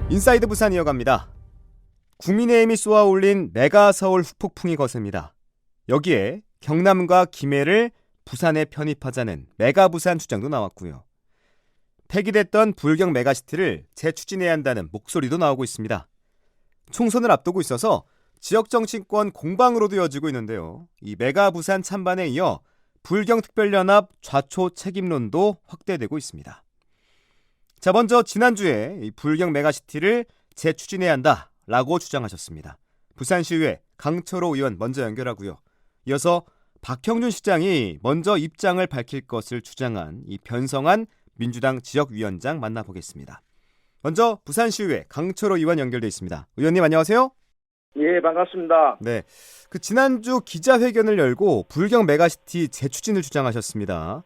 인사이드 부산 이어갑니다. 국민의힘이 쏘아올린 메가서울 후폭풍이 거셉니다. 여기에 경남과 김해를 부산에 편입하자는 메가부산 주장도 나왔고요. 폐기됐던 불경 메가시티를 재추진해야 한다는 목소리도 나오고 있습니다. 총선을 앞두고 있어서 지역 정치권 공방으로도 이어지고 있는데요. 이 메가부산 찬반에 이어 불경특별연합 좌초 책임론도 확대되고 있습니다. 자, 먼저 지난주에 이 불경 메가시티를 재추진해야 한다라고 주장하셨습니다. 부산시의회 강철호 의원 먼저 연결하고요. 이어서 박형준 시장이 먼저 입장을 밝힐 것을 주장한 이 변성한 민주당 지역위원장 만나보겠습니다. 먼저 부산시의회 강철호 의원 연결돼 있습니다. 의원님 안녕하세요. 예, 반갑습니다. 네, 지난주 기자회견을 열고 불경 메가시티 재추진을 주장하셨습니다.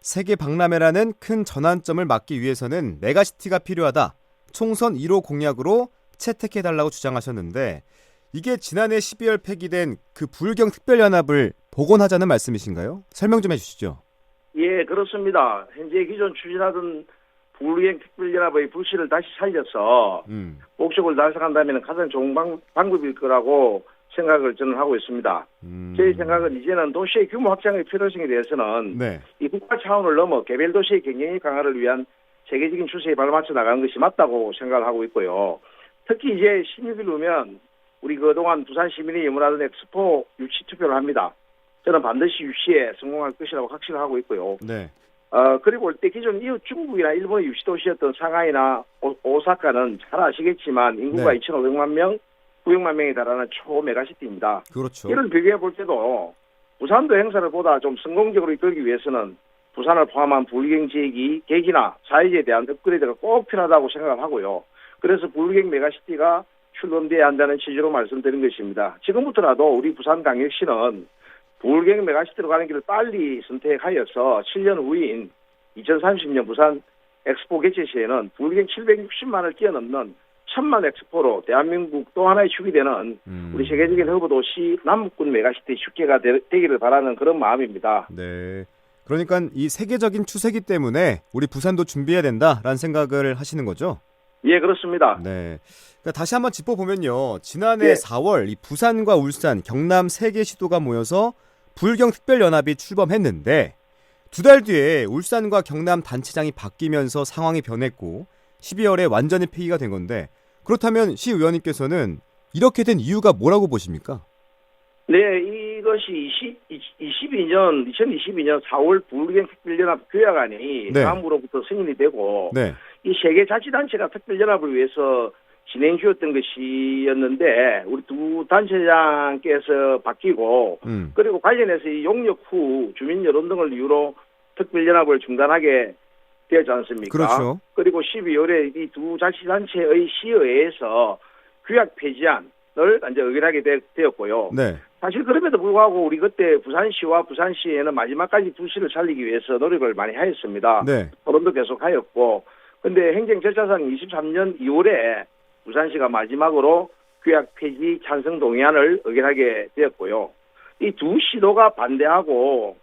세계 박람회라는 큰 전환점을 막기 위해서는 메가시티가 필요하다. 총선 1호 공약으로 채택해달라고 주장하셨는데 이게 지난해 12월 폐기된 그 불경 특별연합을 복원하자는 말씀이신가요? 설명 좀 해주시죠. 예, 그렇습니다. 현재 기존 추진하던 불경 특별연합의 불씨를 다시 살려서 목적을 달성한다면 가장 좋은 방법일 거라고 생각을 저는 하고 있습니다. 제 생각은 이제는 도시의 규모 확장의 필요성에 대해서는 이 국가 차원을 넘어 개별 도시의 경쟁력 강화를 위한 세계적인 추세에 발맞춰 나가는 것이 맞다고 생각을 하고 있고요. 특히 이제 16일 후면 우리 그동안 부산 시민이 염원하던 엑스포 유치 투표를 합니다. 저는 반드시 유치에 성공할 것이라고 확신을 하고 있고요. 네. 그리고 올 때 기존 이웃 중국이나 일본의 유치 도시였던 상하이나 오사카는 잘 아시겠지만 인구가 2,500만 명, 900만 명에 달하는 초메가시티입니다. 그렇죠. 이를 비교해 볼 때도 부산도 행사를 보다 좀 성공적으로 이끌기 위해서는 부산을 포함한 불경 지역이 계기나 사회지에 대한 업그레이드가 꼭 필요하다고 생각을 하고요. 그래서 불경 메가시티가 출범돼야 한다는 취지로 말씀드린 것입니다. 지금부터라도 우리 부산광역시는 불경 메가시티로 가는 길을 빨리 선택하여서 7년 후인 2030년 부산 엑스포 개최 시에는 불경 760만을 뛰어넘는 1,000만 엑스포로 대한민국 또 하나의 축이 되는 우리 세계적인 허브 도시 남북군 메가시티 축제가 되기를 바라는 그런 마음입니다. 네. 그러니까 이 세계적인 추세기 때문에 우리 부산도 준비해야 된다라는 생각을 하시는 거죠? 예, 그렇습니다. 네. 그러니까 다시 한번 짚어보면요. 지난해 4월 이 부산과 울산, 경남 3개 시도가 모여서 불경 특별연합이 출범했는데 2달 뒤에 울산과 경남 단체장이 바뀌면서 상황이 변했고 12월에 완전히 폐기가 된 건데 그렇다면 시의원님께서는 이렇게 된 이유가 뭐라고 보십니까? 네, 이것이 2022년 4월 불경 특별연합 교약안이 다음으로부터 승인이 되고 이 세계 자치단체가 특별연합을 위해서 진행 중이었던 것이었는데 우리 두 단체장께서 바뀌고 그리고 관련해서 이 용역 후 주민 여론 등을 이유로 특별연합을 중단하게 되었지 않습니까? 그렇죠. 그리고 12월에 이 두 자치단체의 시의회에서 규약 폐지안을 이제 의결하게 되었고요. 사실 그럼에도 불구하고 우리 그때 부산시와 부산시에는 마지막까지 불씨를 살리기 위해서 노력을 많이 하였습니다. 토론도 계속하였고 근데 행정 절차상 23년 2월에 부산시가 마지막으로 규약 폐지 찬성 동의안을 의결하게 되었고요. 이 두 시도가 반대하고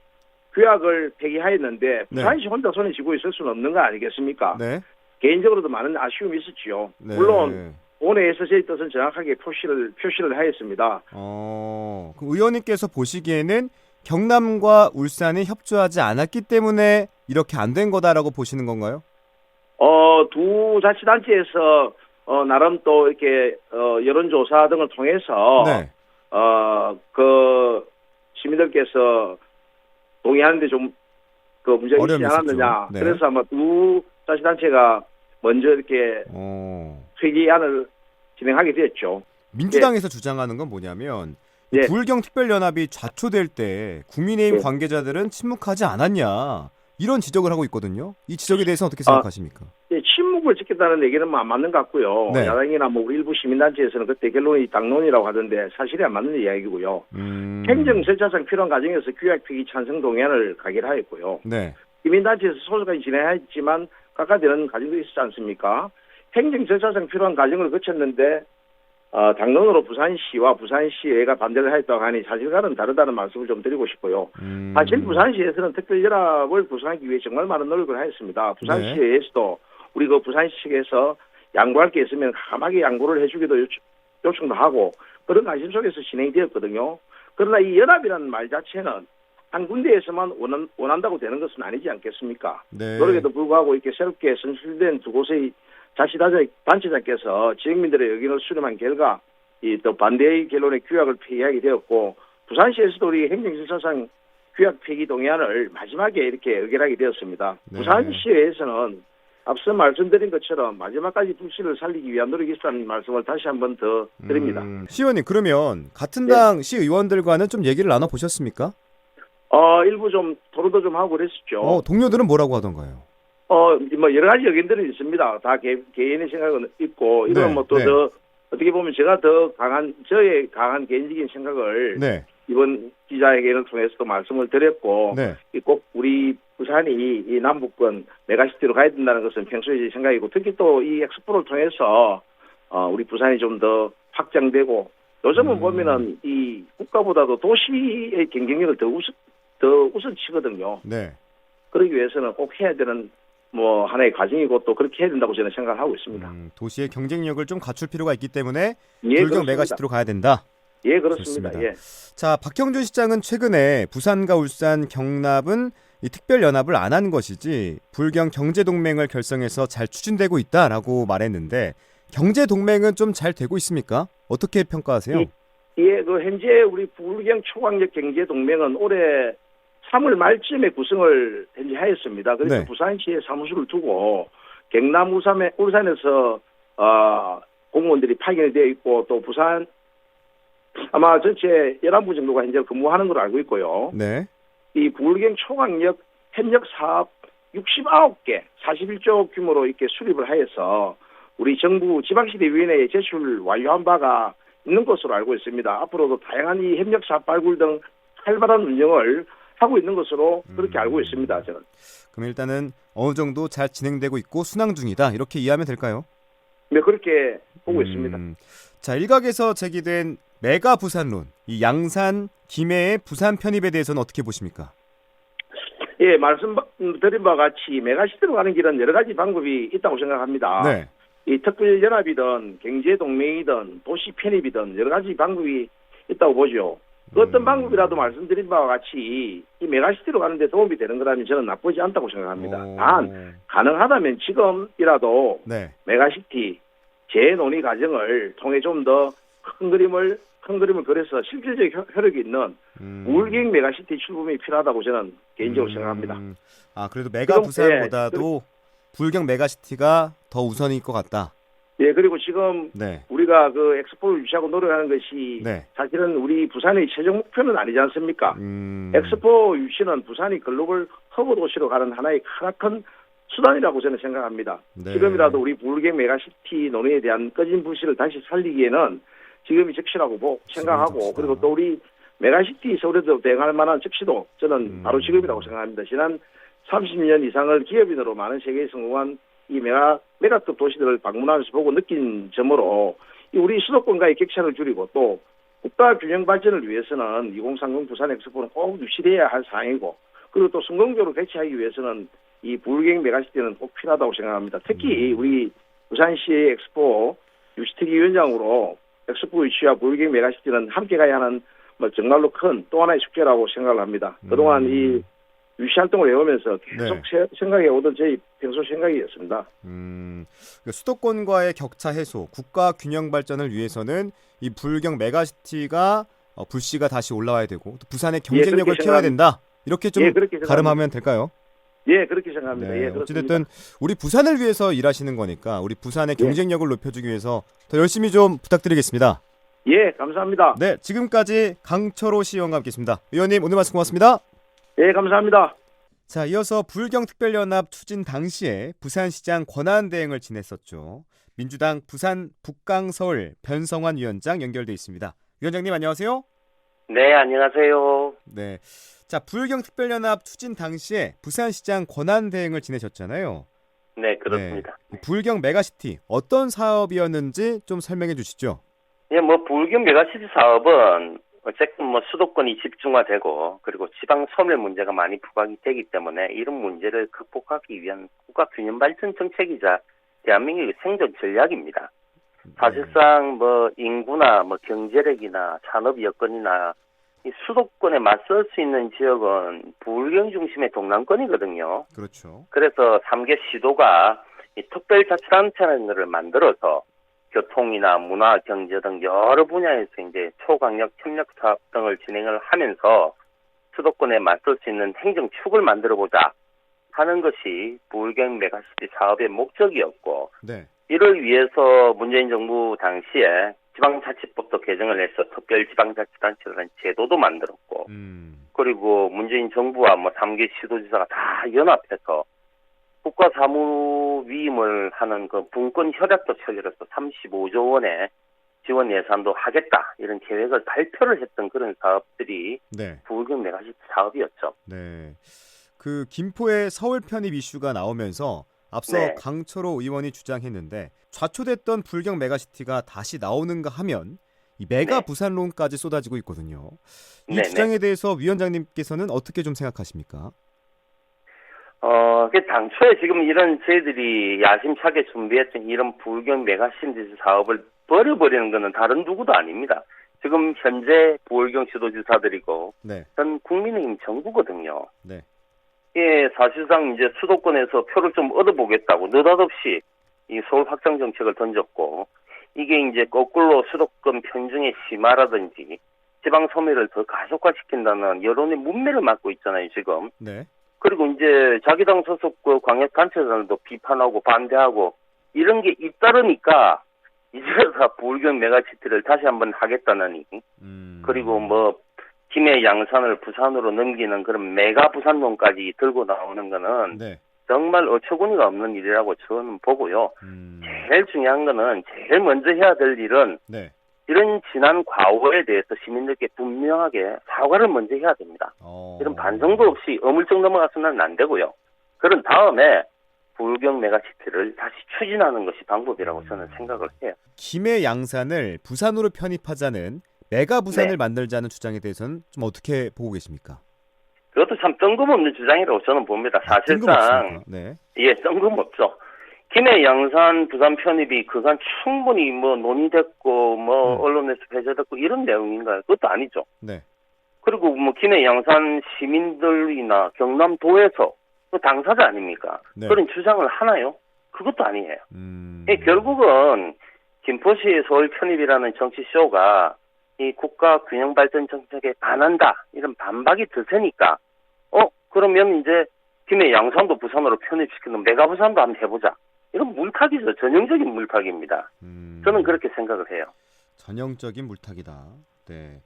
규약을 폐기하였는데 부산시 혼자 손에 쥐고 있을 수는 없는 거 아니겠습니까? 개인적으로도 많은 아쉬움이 있었죠. 물론 본회에서 저희 뜻은 정확하게 표시를 하였습니다. 그 의원님께서 보시기에는 경남과 울산이 협조하지 않았기 때문에 이렇게 안 된 거다라고 보시는 건가요? 두 자치단체에서 나름 또 이렇게 여론조사 등을 통해서 그 시민들께서 동의하는데 좀 그 문제가 있지 않았느냐. 그래서 아마 두 자치단체가 먼저 이렇게 회기안을 진행하게 됐죠. 민주당에서 주장하는 건 뭐냐면 불경 특별연합이 좌초될 때 국민의힘 관계자들은 침묵하지 않았냐 이런 지적을 하고 있거든요. 이 지적에 대해서 어떻게 생각하십니까? 침묵을 지켰다는 얘기는 안 맞는 것 같고요. 야당이나 뭐 일부 시민단체에서는 그때 결론이 당론이라고 하던데 사실이 안 맞는 이야기고요. 행정 절차상 필요한 과정에서 규약 폐기 찬성 동의안을 가결하였고요. 시민단체에서 소속까지 진행했지만 깎아내는 과정도 있었지 않습니까? 행정 절차상 필요한 과정을 거쳤는데 당론으로 부산시와 부산시의회가 반대를 하였다고 하니 사실과는 다르다는 말씀을 좀 드리고 싶고요. 사실 부산시에서는 특별연합을 구성하기 위해 정말 많은 노력을 하였습니다. 부산시의회에서도 우리 그 부산시 측에서 양보할 게 있으면 가감하게 양보를 해주기도 요청도 하고 그런 관심 속에서 진행이 되었거든요. 그러나 이 연합이라는 말 자체는 한 군데에서만 원한다고 되는 것은 아니지 않겠습니까? 네. 노력에도 불구하고 이렇게 새롭게 선출된 두 곳의 자치단체장께서 지역민들의 의견을 수렴한 결과 이 또 반대의 결론의 규약을 폐기하게 되었고 부산시에서도 우리 행정질서상 규약 폐기 동의안을 마지막에 이렇게 의결하게 되었습니다. 네. 부산시에서는 앞서 말씀드린 것처럼 마지막까지 불씨를 살리기 위한 노력이 있다는 말씀을 다시 한번 더 드립니다. 시의원님 그러면 같은 당 시의원들과는 좀 얘기를 나눠보셨습니까? 일부 좀 토론도 좀 하고 그랬었죠. 동료들은 뭐라고 하던가요? 뭐 여러 가지 의견들은 있습니다. 다 개인의 생각은 있고 이건 뭐 또 더 어떻게 보면 제가 더 저의 강한 개인적인 생각을 이번 기자회견을 통해서도 말씀을 드렸고 꼭 우리 부산이 이 남북권 메가시티로 가야 된다는 것은 평소에 제 생각이고 특히 또 이 엑스포를 통해서 우리 부산이 좀 더 확장되고 요즘은 보면은 이 국가보다도 도시의 경쟁력을 더 우선치거든요. 그러기 위해서는 꼭 해야 되는 뭐 하나의 과정이고 또 그렇게 해야 된다고 저는 생각을 하고 있습니다. 도시의 경쟁력을 좀 갖출 필요가 있기 때문에 불경 그렇습니다. 메가시티로 가야 된다. 예, 그렇습니다. 예. 자, 박형준 시장은 최근에 부산과 울산, 경납은 이 특별 연합을 안 한 것이지 불경 경제 동맹을 결성해서 잘 추진되고 있다라고 말했는데 경제 동맹은 좀 잘 되고 있습니까? 어떻게 평가하세요? 예, 현재 우리 불경 초강력 경제 동맹은 올해 3월 말쯤에 구성을 현재 하였습니다. 그래서 부산시에 사무실을 두고 경남 울산에서 공무원들이 파견이 되어 있고 또 부산 아마 전체 11분 정도가 현재 근무하는 걸로 알고 있고요. 이 불경 초강력 협력 사업 69개 41조 규모로 이렇게 수립을 하여서 우리 정부 지방시대위원회에 제출 완료한 바가 있는 것으로 알고 있습니다. 앞으로도 다양한 이 협력 사업 발굴 등 활발한 운영을 하고 있는 것으로 그렇게 알고 있습니다. 저는. 그럼 일단은 어느 정도 잘 진행되고 있고 순항 중이다 이렇게 이해하면 될까요? 네, 그렇게 보고 있습니다. 자, 일각에서 제기된 메가 부산론, 이 양산, 김해의 부산 편입에 대해서는 어떻게 보십니까? 예, 말씀드린 바와 같이 메가시티로 가는 길은 여러 가지 방법이 있다고 생각합니다. 이 특별연합이든 경제동맹이든 도시 편입이든 여러 가지 방법이 있다고 보죠. 어떤 방법이라도 말씀드린 바와 같이 이 메가시티로 가는데 도움이 되는 거라면 저는 나쁘지 않다고 생각합니다. 단 가능하다면 지금이라도 메가시티 재논의 과정을 통해 좀 더 큰 그림을 그려서 실질적 효력이 있는 불경 메가시티 출범이 필요하다고 저는 개인적으로 생각합니다. 그래도 메가 부산보다도 불경 메가시티가 더 우선일 것 같다. 예, 그리고 지금 우리가 그 엑스포를 유치하고 노력하는 것이 사실은 우리 부산의 최종 목표는 아니지 않습니까? 엑스포 유치는 부산이 글로벌 허브 도시로 가는 하나의 크나큰 수단이라고 저는 생각합니다. 지금이라도 우리 불경 메가시티 논의에 대한 꺼진 불씨를 다시 살리기에는 지금이 적시라고 생각하고 그리고 또 우리 메가시티 서울에도 대응할 만한 적시도 저는 바로 지금이라고 생각합니다. 지난 30년 이상을 기업인으로 많은 세계에 성공한 이 메가급 도시들을 방문하면서 보고 느낀 점으로 우리 수도권과의 격차를 줄이고 또 국가 균형 발전을 위해서는 2030 부산 엑스포는 꼭 유치돼야 할 사항이고 그리고 또 성공적으로 개최하기 위해서는 이 불경 메가시티는 꼭 필요하다고 생각합니다. 특히 우리 부산시의 엑스포 유치특위위원장으로 엑스포 유치와 불경 메가시티는 함께 가야 하는 정말로 큰 또 하나의 숙제라고 생각을 합니다. 그동안 이 유치 활동을 해오면서 계속 생각해 오던 저희 평소 생각이었습니다. 수도권과의 격차 해소, 국가 균형 발전을 위해서는 이 불경 메가시티가 불씨가 다시 올라와야 되고 또 부산의 경쟁력을 키워야 된다. 이렇게 좀 가름하면 될까요? 예, 그렇게 생각합니다. 예, 어찌됐든 우리 부산을 위해서 일하시는 거니까 우리 부산의 경쟁력을 높여주기 위해서 더 열심히 좀 부탁드리겠습니다. 예, 감사합니다. 네, 지금까지 강철호 시의원과 함께했습니다. 의원님 오늘 말씀 고맙습니다. 예, 감사합니다. 자, 이어서 불경특별연합 추진 당시에 부산시장 권한대행을 지냈었죠. 민주당 부산 북강서울 변성환 위원장 연결돼 있습니다. 위원장님 안녕하세요. 네, 안녕하세요. 네, 자 불경특별연합 추진 당시에 부산시장 권한대행을 지내셨잖아요. 네, 그렇습니다. 불경 메가시티 어떤 사업이었는지 좀 설명해 주시죠. 예, 불경 메가시티 사업은 어쨌든 수도권이 집중화되고 그리고 지방 소멸 문제가 많이 부각이 되기 때문에 이런 문제를 극복하기 위한 국가 균형 발전 정책이자 대한민국의 생존 전략입니다. 사실상 뭐 인구나 뭐 경제력이나 산업 여건이나 이 수도권에 맞설 수 있는 지역은 부울경 중심의 동남권이거든요. 그렇죠. 그래서 3개 시도가 이 특별자치단체라는 것을 만들어서 교통이나 문화, 경제 등 여러 분야에서 이제 초강력 협력 사업 등을 진행을 하면서 수도권에 맞설 수 있는 행정축을 만들어보자 하는 것이 부울경 메가시티 사업의 목적이었고, 네. 이를 위해서 문재인 정부 당시에 지방자치법도 개정을 해서 특별지방자치단체라는 제도도 만들었고, 그리고 문재인 정부와 뭐 3개 시도지사가 다 연합해서 국가사무위임을 하는 그 분권 협약도 체결해서 35조 원의 지원 예산도 하겠다 이런 계획을 발표를 했던 그런 사업들이 네. 부울경 메가시티 사업이었죠. 네. 그 김포의 서울 편입 이슈가 나오면서 앞서 네. 강철호 의원이 주장했는데 좌초됐던 부울경 메가시티가 다시 나오는가 하면 이 메가 네. 부산론까지 쏟아지고 있거든요. 이 네네. 주장에 대해서 위원장님께서는 어떻게 좀 생각하십니까? 그 당초에 지금 이런 저희들이 야심차게 준비했던 이런 부울경 메가시티 사업을 버려버리는 것은 다른 누구도 아닙니다. 지금 현재 부울경 시도지사들이고 네. 전 국민의힘 정부거든요. 네. 예, 사실상 이제 수도권에서 표를 좀 얻어보겠다고 느닷없이 이 서울 확장 정책을 던졌고, 이게 이제 거꾸로 수도권 편중의 심화라든지 지방 소멸을 더 가속화시킨다는 여론의 문매를 맞고 있잖아요, 지금. 네. 그리고 이제 자기 당 소속 그 광역단체들도 비판하고 반대하고 이런 게 잇따르니까 이제서 부울경 메가시티를 다시 한번 하겠다느니, 그리고 뭐 김해 양산을 부산으로 넘기는 그런 메가 부산론까지 들고 나오는 거는 네. 정말 어처구니가 없는 일이라고 저는 보고요. 제일 중요한 거는 제일 먼저 해야 될 일은 네. 이런 지난 과오에 대해서 시민들께 분명하게 사과를 먼저 해야 됩니다. 이런 반성도 없이 어물쩍 넘어가서는 안 되고요. 그런 다음에 부울경 메가시티를 다시 추진하는 것이 방법이라고 저는 생각을 해요. 김해 양산을 부산으로 편입하자는 메가 부산을 네. 만들자는 주장에 대해서는 좀 어떻게 보고 계십니까? 그것도 참 뜬금없는 주장이라고 저는 봅니다. 사실상 뜬금없습니까? 네. 예, 뜬금없죠. 김해 양산 부산 편입이 그간 충분히 뭐 논의됐고 뭐 언론에서 배제됐고 이런 내용인가요? 그것도 아니죠. 네. 그리고 뭐 김해 양산 시민들이나 경남도에서 그 당사자 아닙니까? 네. 그런 주장을 하나요? 그것도 아니에요. 예, 결국은 김포시 서울 편입이라는 정치 쇼가 이 국가 균형 발전 정책에 반한다 이런 반박이 드세니까 그러면 이제 김해 양산도 부산으로 편입시키는 메가 부산도 한번 해보자. 이건 물타기죠. 전형적인 물타기입니다. 저는 그렇게 생각을 해요. 전형적인 물타기다. 네.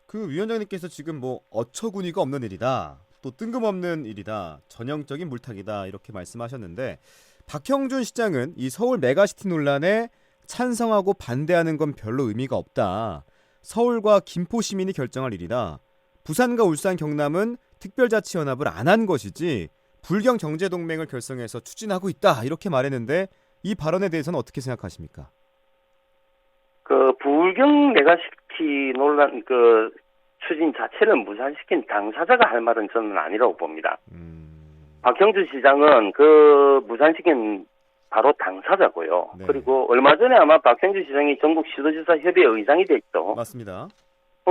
그 위원장님께서 지금 뭐 어처구니가 없는 일이다. 또 뜬금없는 일이다. 전형적인 물타기다. 이렇게 말씀하셨는데 박형준 시장은 이 서울 메가시티 논란에 찬성하고 반대하는 건 별로 의미가 없다. 서울과 김포 시민이 결정할 일이다. 부산과 울산, 경남은 특별자치연합을 안 한 것이지 불경 경제동맹을 결성해서 추진하고 있다. 이렇게 말했는데 이 발언에 대해서는 어떻게 생각하십니까? 그 부울경 메가시티 논란 그 추진 자체를 무산시킨 당사자가 할 말은 저는 아니라고 봅니다. 박형준 시장은 그 무산시킨 바로 당사자고요. 네. 그리고 얼마 전에 아마 박형준 시장이 전국 시도지사 협의회 의장이 됐죠. 맞습니다.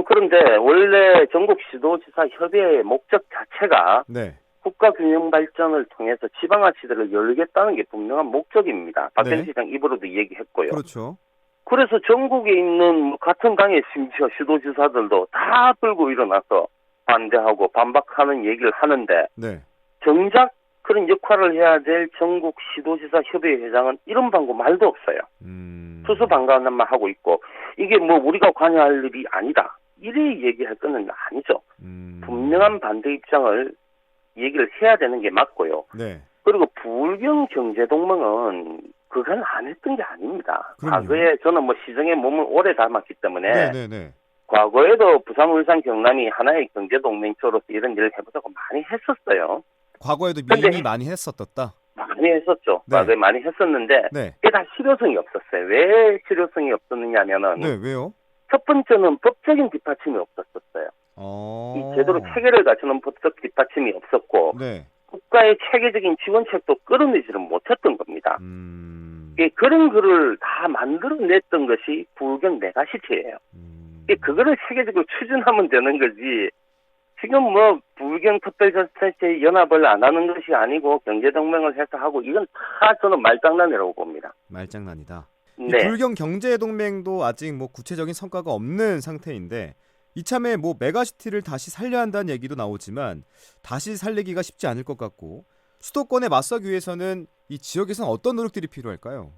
그런데 원래 전국 시도지사 협의회의 목적 자체가 네. 국가균형 발전을 통해서 지방자치들을 열겠다는 게 분명한 목적입니다. 박형준 네. 시장 입으로도 얘기했고요. 그렇죠. 그래서 전국에 있는 같은 당의 심지어 시도지사들도 다 들고 일어나서 반대하고 반박하는 얘기를 하는데 네. 정작 그런 역할을 해야 될 전국 시도지사 협의회 회장은 이런 방법 말도 없어요. 수수방관만 하고 있고 이게 뭐 우리가 관여할 일이 아니다. 이래 얘기할 거는 아니죠. 분명한 반대 입장을 얘기를 해야 되는 게 맞고요. 네. 그리고 부울경 경제동맹은 그건 안 했던 게 아닙니다. 그럼요. 과거에 저는 뭐 시정에 몸을 오래 담았기 때문에 네네네. 과거에도 부산, 울산, 경남이 하나의 경제동맹처로서 이런 일을 해보자고 많이 했었어요. 과거에도 근데 미임이 많이 했었다. 많이 했었죠. 네. 과거에 많이 했었는데 네. 그게 다 실효성이 없었어요. 왜 실효성이 없었느냐면은 네, 왜요? 첫 번째는 법적인 뒷받침이 없었어요. 이 제대로 체계를 갖추는 법적 뒷받침이 없었고 네. 국가의 체계적인 지원책도 끌어내지를 못했던 겁니다. 그런 글을 다 만들어냈던 것이 부울경 메가시티예요. 그거를 세계적으로 추진하면 되는 거지. 지금 뭐 부울경 특별자치단체 연합을 안 하는 것이 아니고 경제동맹을 해서 하고 이건 다 저는 말장난이라고 봅니다. 말장난이다. 네. 부울경 경제동맹도 아직 뭐 구체적인 성과가 없는 상태인데 이참에 뭐 메가시티를 다시 살려야 한다는 얘기도 나오지만 다시 살리기가 쉽지 않을 것 같고 수도권에 맞서기 위해서는 이 지역에서는 어떤 노력들이 필요할까요?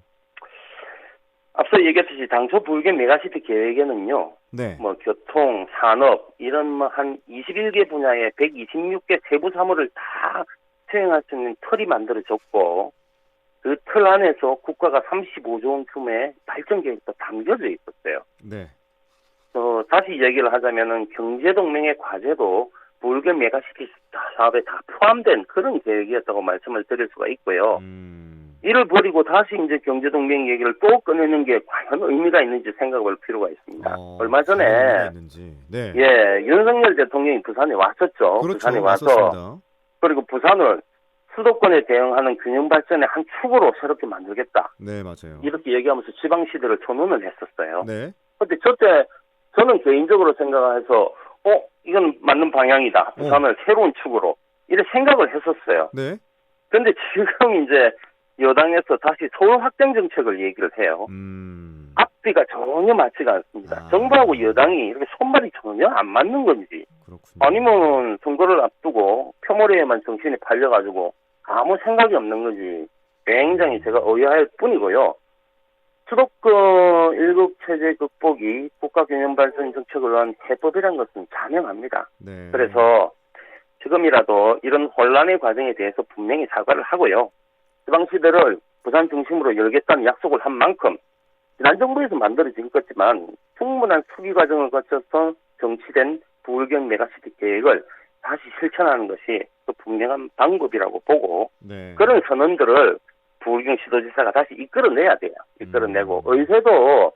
앞서 얘기했듯이 당초 부울경 메가시티 계획에는요. 네. 뭐 교통, 산업 이런 뭐 한 21개 분야의 126개 세부 사무를 다 수행할 수 있는 틀이 만들어졌고 그 틀 안에서 국가가 35조 원 규모의 발전 계획도 담겨져 있었어요. 네. 다시 얘기를 하자면은 경제동맹의 과제도 부울경 메가시티 사업에 다 포함된 그런 계획이었다고 말씀을 드릴 수가 있고요. 이를 버리고 다시 이제 경제동맹 얘기를 또 꺼내는 게 과연 의미가 있는지 생각할 필요가 있습니다. 얼마 전에 네. 예, 윤석열 대통령이 부산에 왔었죠. 그렇죠. 부산에 와서 왔었습니다. 그리고 부산을 수도권에 대응하는 균형 발전의 한 축으로 새롭게 만들겠다. 네, 맞아요. 이렇게 얘기하면서 지방시들을 초론을 했었어요. 네. 근데 저때 저는 개인적으로 생각해서 이건 맞는 방향이다. 부산을 새로운 축으로 이렇게 생각을 했었어요. 네. 근데 지금 이제 여당에서 다시 서울 확장 정책을 얘기를 해요. 앞뒤가 전혀 맞지가 않습니다. 정부하고 여당이 이렇게 손발이 전혀 안 맞는 건지 그렇군요. 아니면 선거를 앞두고 표머리에만 정신이 팔려가지고 아무 생각이 없는 건지 굉장히 제가 의아할 뿐이고요. 수도권 일국 체제 극복이 국가균형발전 정책을 위한 해법이라는 것은 자명합니다. 네. 그래서 지금이라도 이런 혼란의 과정에 대해서 분명히 사과를 하고요. 지방시들을 부산 중심으로 열겠다는 약속을 한 만큼 지난 정부에서 만들어진 거지만 충분한 수기 과정을 거쳐서 정치된 부울경 메가시티 계획을 다시 실천하는 것이 또 분명한 방법이라고 보고 네. 그런 선언들을 부울경 시도지사가 다시 이끌어내야 돼요. 이끌어내고 의회도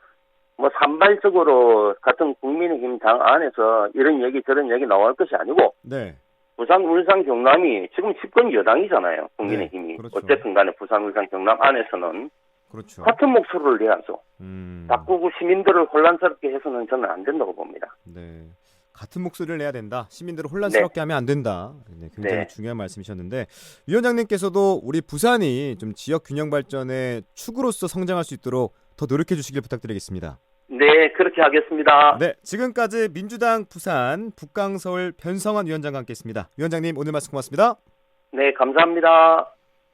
뭐 산발적으로 같은 국민의힘 당 안에서 이런 얘기 저런 얘기 나올 것이 아니고 네. 부산, 울산, 경남이 지금 집권 여당이잖아요. 국민의힘이. 네, 그렇죠. 어쨌든 간에 부산, 울산, 경남 안에서는 그렇죠. 같은 목소리를 내야죠. 자꾸 시민들을 혼란스럽게 해서는 저는 안 된다고 봅니다. 네. 같은 목소리를 내야 된다. 시민들을 혼란스럽게 하면 안 된다. 네, 굉장히 중요한 말씀이셨는데 위원장님께서도 우리 부산이 좀 지역 균형 발전의 축으로서 성장할 수 있도록 더 노력해 주시길 부탁드리겠습니다. 네, 그렇게 하겠습니다. 네, 지금까지 민주당 부산 북강서울 변성환 위원장과 함께했습니다. 위원장님 오늘 말씀 고맙습니다. 네, 감사합니다.